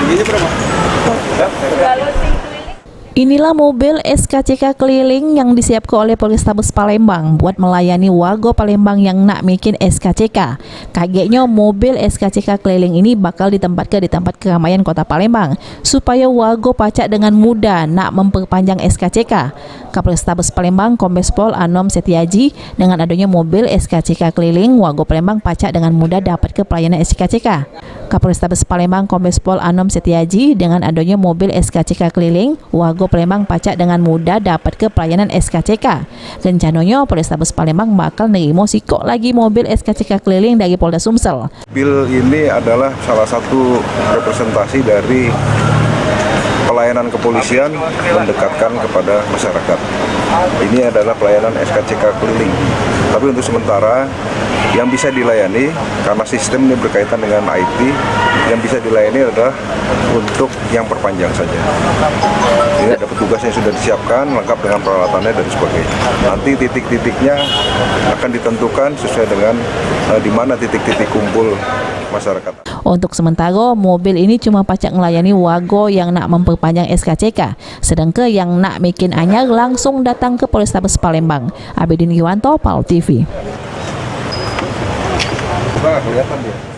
Ini berapa? Inilah mobil SKCK keliling yang disiapkan oleh Polrestabes Palembang buat melayani warga Palembang yang nak bikin SKCK. Kagetnya mobil SKCK keliling ini bakal ditempatkan di tempat keramaian Kota Palembang supaya warga pacak dengan mudah nak memperpanjang SKCK. Kapolrestabes Palembang Kombes Pol Anom Setiaji, dengan adanya mobil SKCK keliling, warga Palembang pacak dengan mudah dapat ke pelayanan SKCK. Kapolrestabes Palembang Kombes Pol Anom Setiaji, dengan adanya mobil SKCK keliling, warga Palembang pacak dengan mudah dapat ke pelayanan SKCK. Rencananya Polrestabes Palembang bakal nerimo sikok lagi mobil SKCK keliling dari Polda Sumsel. Mobil ini adalah salah satu representasi dari pelayanan kepolisian mendekatkan kepada masyarakat. Ini adalah pelayanan SKCK keliling. Tapi untuk sementara yang bisa dilayani, karena sistem ini berkaitan dengan IT, yang bisa dilayani adalah untuk yang perpanjang saja. Ini ada petugas yang sudah disiapkan, lengkap dengan peralatannya dan sebagainya. Nanti titik-titiknya akan ditentukan sesuai dengan di mana titik-titik kumpul masyarakat. Untuk sementara, mobil ini cuma pacak melayani warga yang nak memperpanjang SKCK, sedangkan yang nak bikin anyar langsung datang ke Polrestabes Palembang. Abidin Yuwanto, PAL TV. Kelihatan dia.